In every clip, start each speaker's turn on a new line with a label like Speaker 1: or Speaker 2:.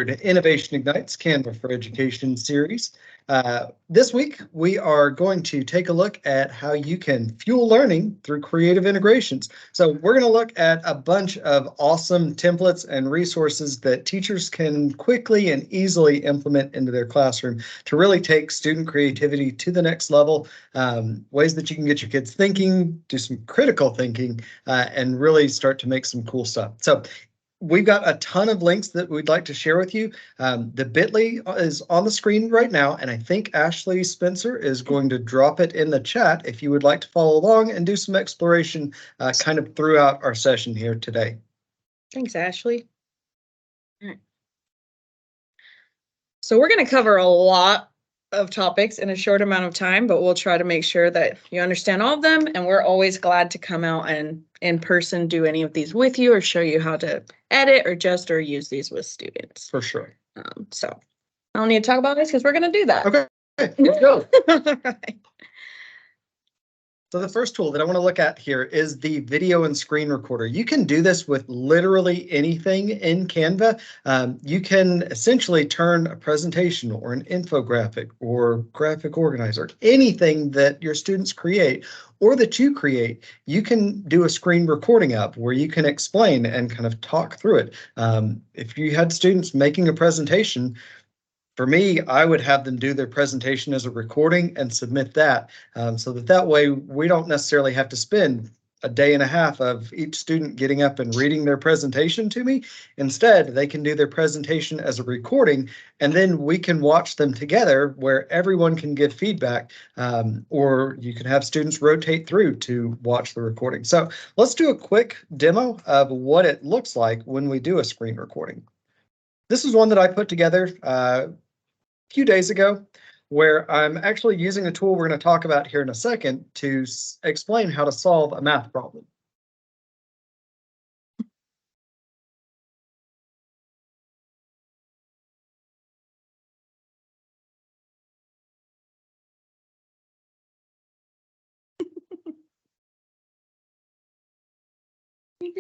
Speaker 1: to Innovation Ignites Canva for Education series. This week, we are going to take a look at how you can fuel learning through creative integrations. So we're going to look at a bunch of awesome templates and resources that teachers can quickly and easily implement into their classroom to really take student creativity to the next level, ways that you can get your kids thinking, do some critical thinking, and really start to make some cool stuff. So we've got a ton of links that we'd like to share with you. The bit.ly is on the screen right now, and I think Ashley Spencer is going to drop it in the chat if you would like to follow along and do some exploration kind of throughout our session here today.
Speaker 2: Thanks, Ashley. All right. So we're going to cover a lot of topics in a short amount of time, but we'll try to make sure that you understand all of them. And we're always glad to come out and in person do any of these with you or show you how to edit or just or use these with students.
Speaker 1: For sure.
Speaker 2: So I don't need to talk about this because we're going to do that.
Speaker 1: Okay, let's go.
Speaker 2: All right.
Speaker 1: So the first tool that I want to look at here is the video and screen recorder. You can do this with literally anything in Canva. You can essentially turn a presentation or an infographic or graphic organizer, anything that your students create or that you create, you can do a screen recording of where you can explain and kind of talk through it. If you had students making a presentation, for me, I would have them do their presentation as a recording and submit that so that way we don't necessarily have to spend a day and a half of each student getting up and reading their presentation to me. Instead, they can do their presentation as a recording, and then we can watch them together where everyone can give feedback, or you can have students rotate through to watch the recording. So let's do a quick demo of what it looks like when we do a screen recording. This is one that I put together a few days ago, where I'm actually using a tool we're going to talk about here in a second to explain how to solve a math problem.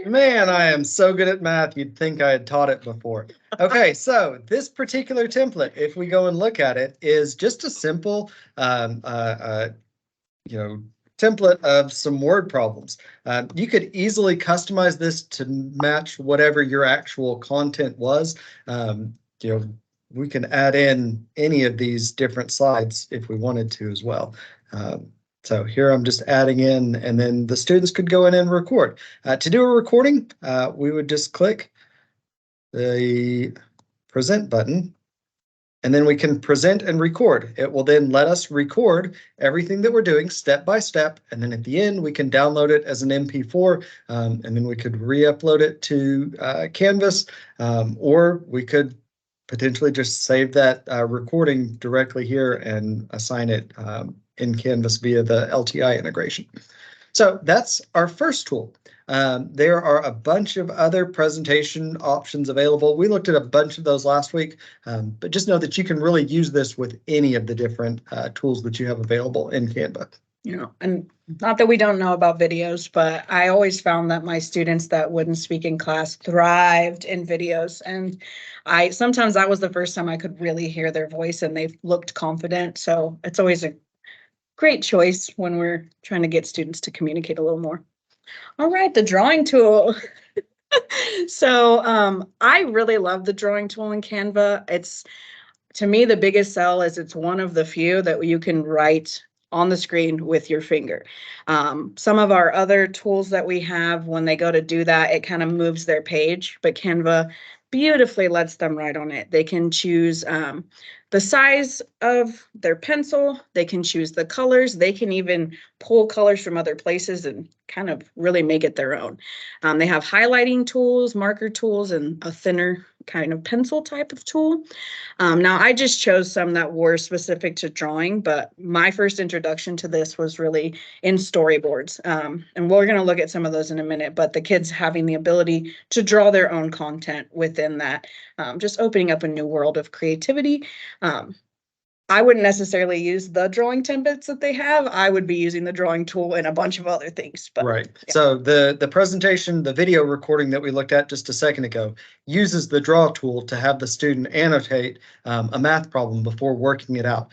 Speaker 1: Man, I am so good at math, you'd think I had taught it before. Okay, so this particular template, if we go and look at it, is just a simple, template of some word problems. You could easily customize this to match whatever your actual content was. We can add in any of these different slides if we wanted to as well. So here I'm just adding in, and then the students could go in and record. To do a recording, we would just click the present button, and then we can present and record. It will then let us record everything that we're doing step by step, and then at the end we can download it as an MP4, and then we could re-upload it to Canvas, or we could potentially just save that recording directly here and assign it in Canvas via the LTI integration. So that's our first tool. There are a bunch of other presentation options available. We looked at a bunch of those last week, but just know that you can really use this with any of the different tools that you have available in Canva.
Speaker 2: And not that we don't know about videos, but I always found that my students that wouldn't speak in class thrived in videos. And sometimes that was the first time I could really hear their voice and they looked confident. So it's always a great choice when we're trying to get students to communicate a little more. All right, the drawing tool. So I really love the drawing tool in Canva. It's, to me, the biggest sell is it's one of the few that you can write on the screen with your finger. Some of our other tools that we have, when they go to do that, it kind of moves their page, but Canva beautifully lets them write on it. They can choose the size of their pencil. They can choose the colors. They can even pull colors from other places and kind of really make it their own. They have highlighting tools, marker tools, and a thinner kind of pencil type of tool. Now, I just chose some that were specific to drawing, but my first introduction to this was really in storyboards. And we're going to look at some of those in a minute, but the kids having the ability to draw their own content within that, just opening up a new world of creativity. I wouldn't necessarily use the drawing templates that they have. I would be using the drawing tool and a bunch of other things. But
Speaker 1: Right.
Speaker 2: yeah.
Speaker 1: So the presentation, the video recording that we looked at just a second ago uses the draw tool to have the student annotate a math problem before working it out.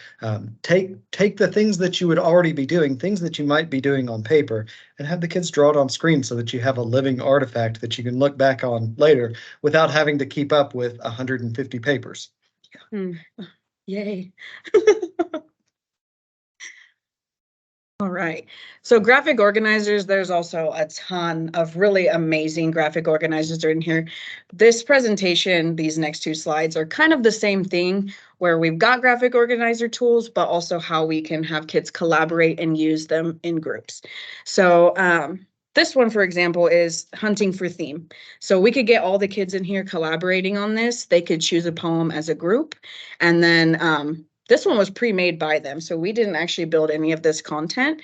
Speaker 1: Take the things that you would already be doing, things that you might be doing on paper, and have the kids draw it on screen so that you have a living artifact that you can look back on later without having to keep up with 150 papers.
Speaker 2: Yay. All right. So graphic organizers, there's also a ton of really amazing graphic organizers in here. This presentation, these next two slides are kind of the same thing where we've got graphic organizer tools, but also how we can have kids collaborate and use them in groups. So this one, for example, is hunting for theme. So we could get all the kids in here collaborating on this. They could choose a poem as a group, and then this one was pre-made by them, so we didn't actually build any of this content.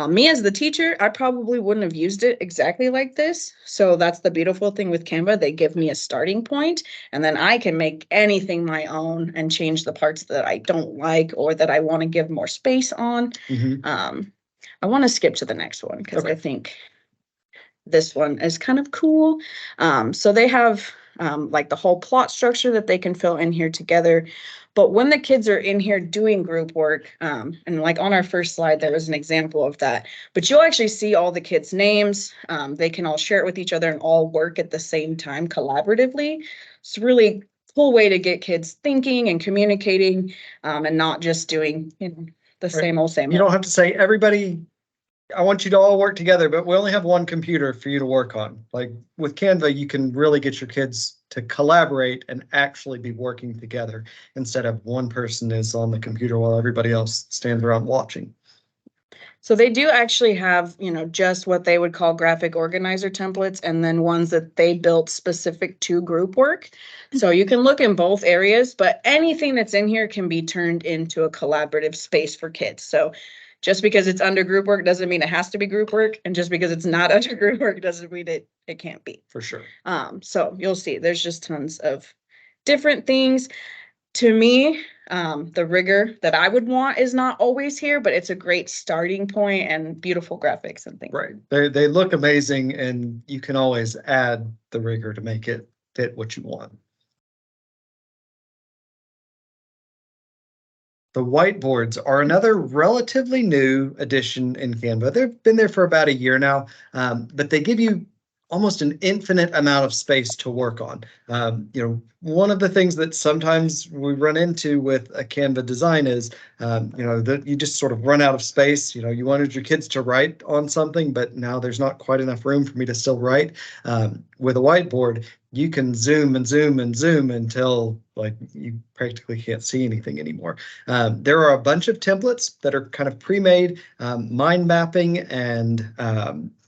Speaker 2: Me as the teacher, I probably wouldn't have used it exactly like this. So that's the beautiful thing with Canva. They give me a starting point, and then I can make anything my own and change the parts that I don't like or that I want to give more space on. I want to skip to the next one because I think this one is kind of cool. So they have like the whole plot structure that they can fill in here together. But when the kids are in here doing group work, and like on our first slide, there was an example of that, but you'll actually see all the kids' names. They can all share it with each other and all work at the same time collaboratively. It's a really cool way to get kids thinking and communicating, and not just doing the same old, same old.
Speaker 1: You don't have to say, everybody, I want you to all work together, but we only have one computer for you to work on. Like with Canva, you can really get your kids to collaborate and actually be working together instead of one person is on the computer while everybody else stands around watching.
Speaker 2: So they do actually have, just what they would call graphic organizer templates, and then ones that they built specific to group work. So you can look in both areas, but anything that's in here can be turned into a collaborative space for kids. So just because it's under group work doesn't mean it has to be group work. And just because it's not under group work doesn't mean it can't be.
Speaker 1: For sure.
Speaker 2: So you'll see there's just tons of different things. To me, the rigor that I would want is not always here, but it's a great starting point and beautiful graphics and things.
Speaker 1: Right. They look amazing, and you can always add the rigor to make it fit what you want. The whiteboards are another relatively new addition in Canva. They've been there for about a year now, but they give you almost an infinite amount of space to work on. One of the things that sometimes we run into with a Canva design is, that you just sort of run out of space. You wanted your kids to write on something, but now there's not quite enough room for me to still write. With a whiteboard, you can zoom and zoom and zoom until like you practically can't see anything anymore. There are a bunch of templates that are kind of pre-made, mind mapping and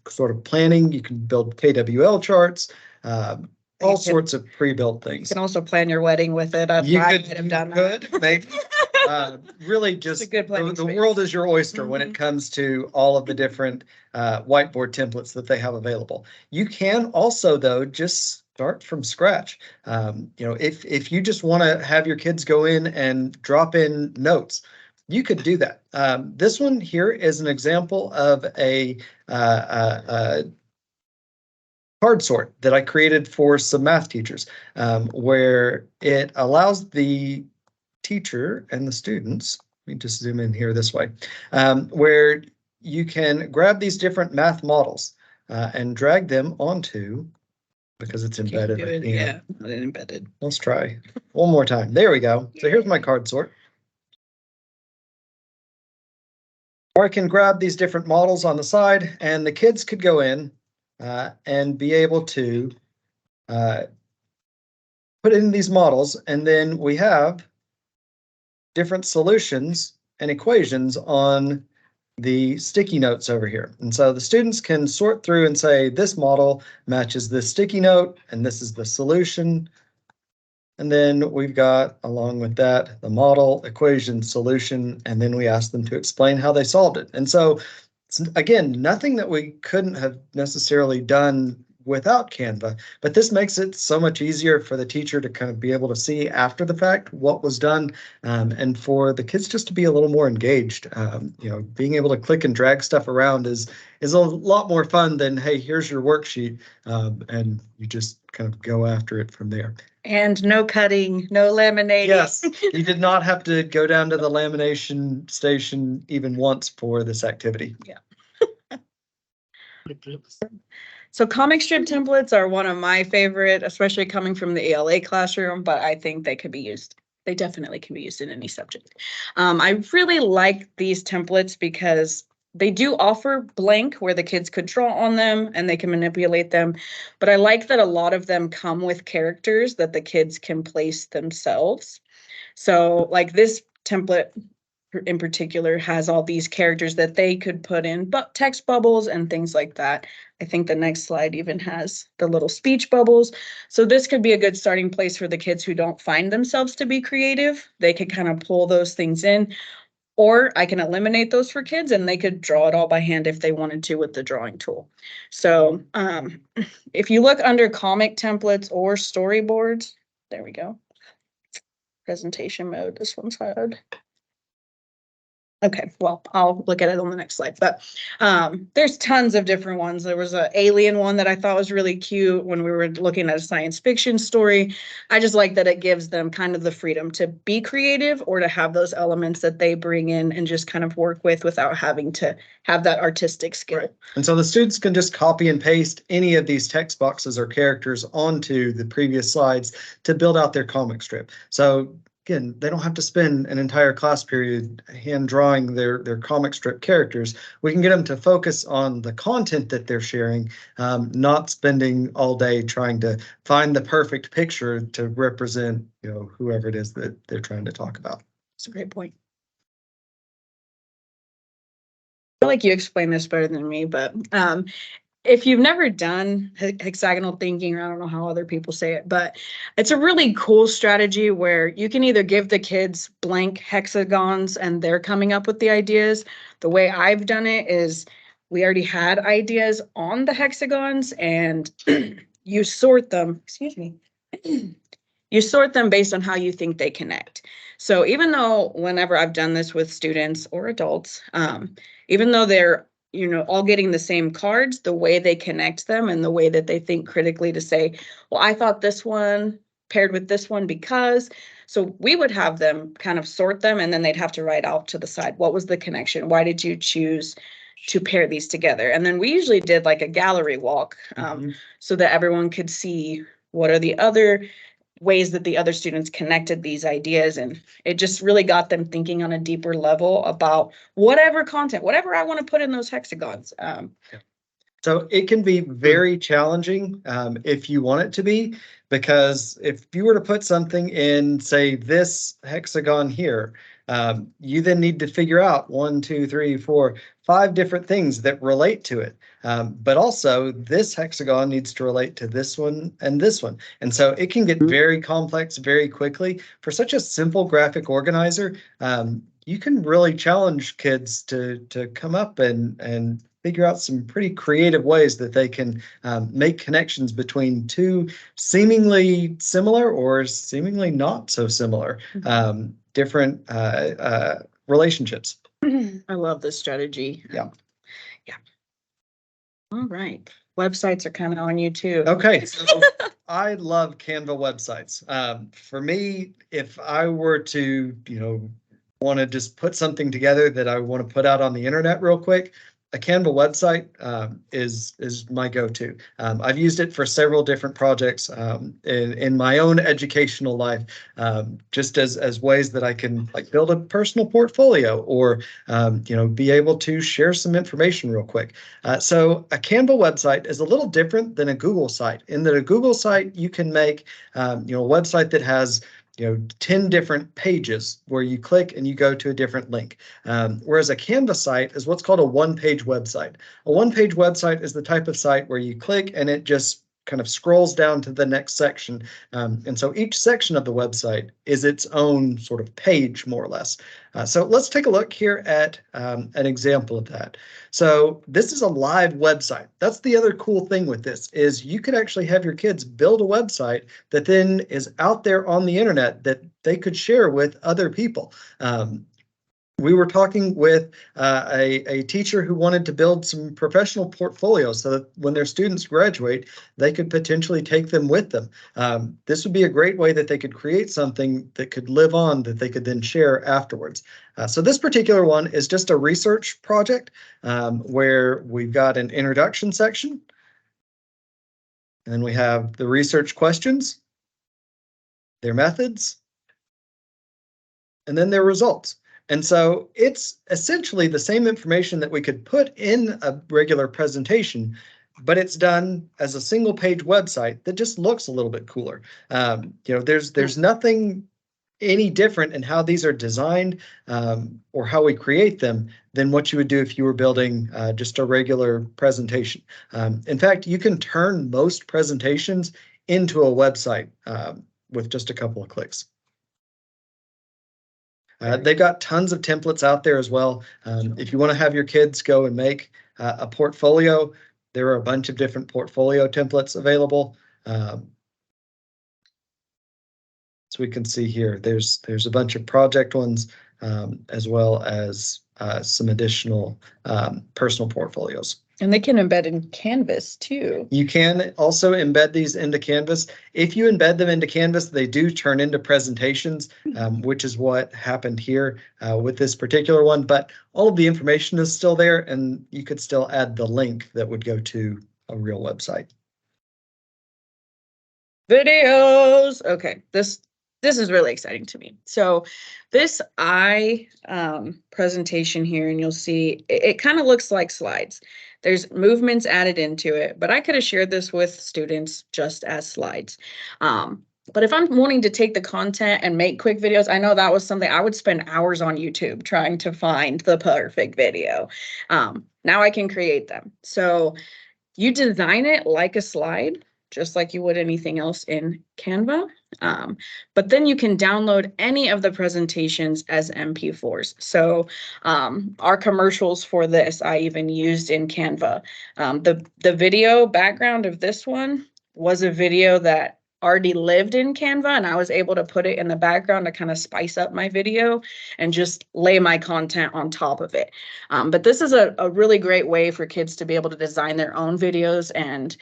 Speaker 1: sort of planning. You can build KWL charts, all sorts of pre-built things.
Speaker 2: You can also plan your wedding with it.
Speaker 1: You could maybe. Really just the world is your oyster when it comes to all of the different whiteboard templates that they have available. You can also, though, just start from scratch. If you just want to have your kids go in and drop in notes, you could do that. This one here is an example of a card sort that I created for some math teachers, where it allows the teacher and the students, let me just zoom in here this way, where you can grab these different math models and drag them onto, because it's embedded.
Speaker 2: Yeah, not embedded.
Speaker 1: Let's try one more time. There we go. So here's my card sort. Or I can grab these different models on the side, and the kids could go in and be able to put in these models, and then we have different solutions and equations on the sticky notes over here. And so the students can sort through and say, this model matches this sticky note, and this is the solution. And then we've got, along with that, the model, equation, solution, and then we ask them to explain how they solved it. And so, again, nothing that we couldn't have necessarily done without Canva, but this makes it so much easier for the teacher to kind of be able to see after the fact what was done, and for the kids just to be a little more engaged. Being able to click and drag stuff around is a lot more fun than, hey, here's your worksheet, and you just kind of go after it from there.
Speaker 2: And no cutting, no laminating.
Speaker 1: Yes, you did not have to go down to the lamination station even once for this activity.
Speaker 2: Yeah. So comic strip templates are one of my favorite, especially coming from the ELA classroom, but I think they could be used. They definitely can be used in any subject. I really like these templates because they do offer blank where the kids could draw on them and they can manipulate them. But I like that a lot of them come with characters that the kids can place themselves. So like this template in particular has all these characters that they could put in text bubbles and things like that. I think the next slide even has the little speech bubbles. So this could be a good starting place for the kids who don't find themselves to be creative. They could kind of pull those things in, or I can eliminate those for kids and they could draw it all by hand if they wanted to with the drawing tool. So if you look under comic templates or storyboards, there we go. Presentation mode, this one's hard. Okay, well, I'll look at it on the next slide, but there's tons of different ones. There was an alien one that I thought was really cute when we were looking at a science fiction story. I just like that it gives them kind of the freedom to be creative or to have those elements that they bring in and just kind of work with without having to have that artistic skill.
Speaker 1: Right. And so the students can just copy and paste any of these text boxes or characters onto the previous slides to build out their comic strip. So again, they don't have to spend an entire class period hand drawing their comic strip characters. We can get them to focus on the content that they're sharing, not spending all day trying to find the perfect picture to represent, whoever it is that they're trying to talk about.
Speaker 2: That's a great point. I feel like you explained this better than me, but if you've never done hexagonal thinking, or I don't know how other people say it, but it's a really cool strategy where you can either give the kids blank hexagons and they're coming up with the ideas. The way I've done it is we already had ideas on the hexagons and you sort them, excuse me, you sort them based on how you think they connect. So even though whenever I've done this with students or adults, even though they're all getting the same cards, the way they connect them and the way that they think critically to say, well, I thought this one paired with this one because, so we would have them kind of sort them and then they'd have to write out to the side, what was the connection? Why did you choose to pair these together? And then we usually did like a gallery walk so that everyone could see what are the other ways that the other students connected these ideas, and it just really got them thinking on a deeper level about whatever content, whatever I want to put in those hexagons.
Speaker 1: So it can be very challenging if you want it to be, because if you were to put something in, say, this hexagon here, you then need to figure out 1, 2, 3, 4, 5 different things that relate to it. But also this hexagon needs to relate to this one and this one. And so it can get very complex very quickly. For such a simple graphic organizer, you can really challenge kids to come up and figure out some pretty creative ways that they can make connections between two seemingly similar or seemingly not so similar different relationships.
Speaker 2: I love this strategy.
Speaker 1: Yeah.
Speaker 2: All right. Websites are kind of on you too.
Speaker 1: Okay. So I love Canva websites. For me, if I were to, want to just put something together that I want to put out on the internet real quick, a Canva website is my go-to. I've used it for several different projects in my own educational life, just as ways that I can build a personal portfolio or be able to share some information real quick. So a Canva website is a little different than a Google site in that a Google site you can make a website that has 10 different pages where you click and you go to a different link. Whereas a Canva site is what's called a one-page website. A one-page website is the type of site where you click and it just kind of scrolls down to the next section. And so each section of the website is its own sort of page, more or less. So let's take a look here at an example of that. So this is a live website. That's the other cool thing with this, is you could actually have your kids build a website that then is out there on the internet that they could share with other people. We were talking with a teacher who wanted to build some professional portfolios so that when their students graduate, they could potentially take them with them. This would be a great way that they could create something that could live on, that they could then share afterwards. So this particular one is just a research project where we've got an introduction section, and then we have the research questions, their methods, and then their results. And so it's essentially the same information that we could put in a regular presentation, but it's done as a single page website that just looks a little bit cooler. There's nothing any different in how these are designed or how we create them than what you would do if you were building just a regular presentation. In fact, you can turn most presentations into a website with just a couple of clicks. They've got tons of templates out there as well. If you want to have your kids go and make a portfolio, there are a bunch of different portfolio templates available. So we can see here, there's a bunch of project ones as well as some additional personal portfolios.
Speaker 2: And they can embed in Canvas too.
Speaker 1: You can also embed these into Canvas. If you embed them into Canvas, they do turn into presentations, which is what happened here with this particular one. But all of the information is still there, and you could still add the link that would go to a real website.
Speaker 2: Videos. Okay, this is really exciting to me. So this presentation here, and you'll see it kind of looks like slides. There's movements added into it, but I could have shared this with students just as slides. But if I'm wanting to take the content and make quick videos, I know that was something I would spend hours on YouTube trying to find the perfect video. Now I can create them. So you design it like a slide, just like you would anything else in Canva. But then you can download any of the presentations as MP4s. So our commercials for this, I even used in Canva. The video background of this one was a video that already lived in Canva, and I was able to put it in the background to kind of spice up my video and just lay my content on top of it. But this is a really great way for kids to be able to design their own videos and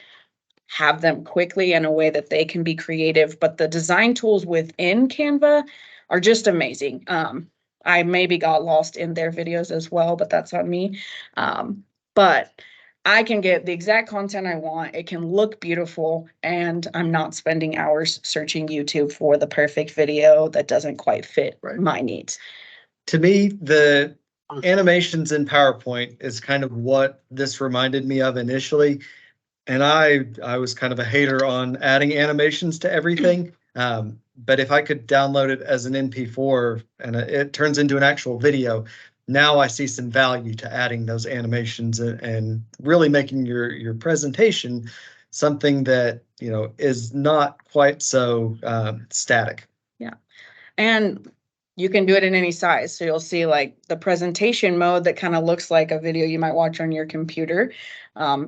Speaker 2: have them quickly in a way that they can be creative. But the design tools within Canva are just amazing. I maybe got lost in their videos as well, but that's on me. But I can get the exact content I want. It can look beautiful, and I'm not spending hours searching YouTube for the perfect video that doesn't quite fit my needs.
Speaker 1: To me, the animations in PowerPoint is kind of what this reminded me of initially. And I was kind of a hater on adding animations to everything. But if I could download it as an MP4 and it turns into an actual video, now I see some value to adding those animations and really making your presentation something that, is not quite so static.
Speaker 2: Yeah. And you can do it in any size. So you'll see like the presentation mode that kind of looks like a video you might watch on your computer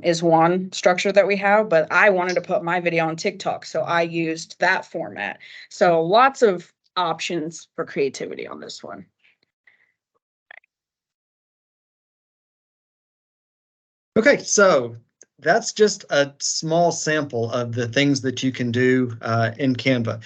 Speaker 2: is one structure that we have, but I wanted to put my video on TikTok, so I used that format. So lots of options for creativity on this one.
Speaker 1: Okay, so that's just a small sample of the things that you can do in Canva.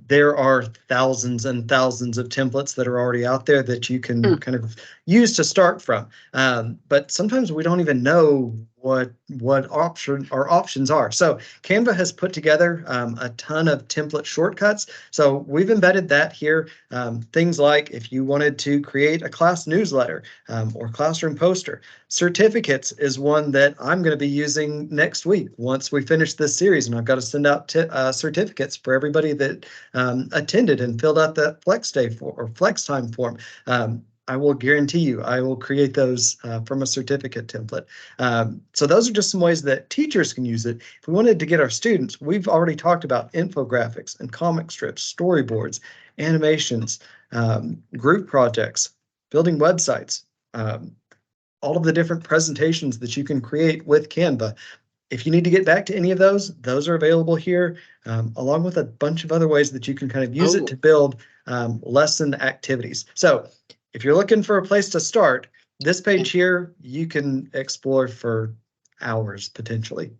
Speaker 1: There are thousands and thousands of templates that are already out there that you can kind of use to start from. But sometimes we don't even know what our options are. So Canva has put together a ton of template shortcuts. So we've embedded that here. Things like if you wanted to create a class newsletter or classroom poster. Certificates is one that I'm going to be using next week once we finish this series, and I've got to send out certificates for everybody that attended and filled out that Flex Day or Flex Time form. I will guarantee you, I will create those from a certificate template. So those are just some ways that teachers can use it. If we wanted to get our students, we've already talked about infographics and comic strips, storyboards, animations, group projects, building websites, all of the different presentations that you can create with Canva. If you need to get back to any of those are available here, along with a bunch of other ways that you can kind of use it to build lesson activities. So if you're looking for a place to start, this page here, you can explore for hours potentially.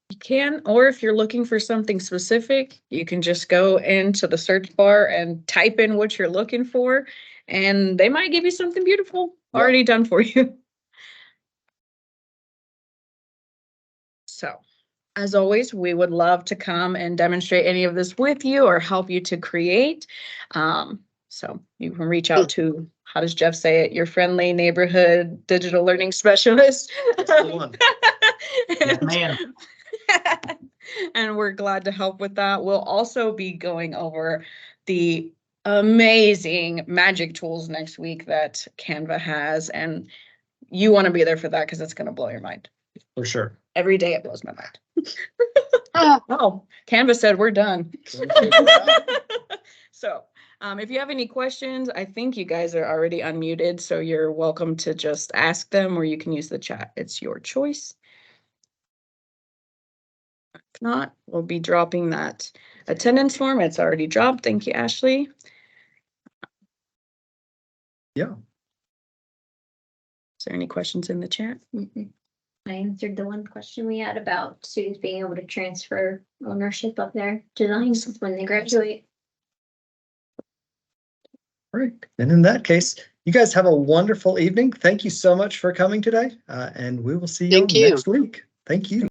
Speaker 2: You can, or if you're looking for something specific, you can just go into the search bar and type in what you're looking for, and they might give you something beautiful already done for you. So, as always, we would love to come and demonstrate any of this with you or help you to create. So you can reach out to, how does Jeff say it, your friendly neighborhood digital learning specialist.
Speaker 1: That's the one.
Speaker 3: Yes, ma'am.
Speaker 2: And we're glad to help with that. We'll also be going over the amazing magic tools next week that Canva has, and you want to be there for that because it's going to blow your mind.
Speaker 1: For sure.
Speaker 2: Every day it blows my mind. Oh, Canva said we're done. So, if you have any questions, I think you guys are already unmuted, so you're welcome to just ask them, or you can use the chat. It's your choice. If not, we'll be dropping that attendance form. It's already dropped. Thank you, Ashley.
Speaker 1: Yeah.
Speaker 2: Is there any questions in the chat?
Speaker 4: I answered the one question we had about students being able to transfer ownership of their designs when they graduate.
Speaker 1: All right. And in that case, you guys have a wonderful evening. Thank you so much for coming today, and we will see you
Speaker 5: Thank you.
Speaker 1: next week. Thank you.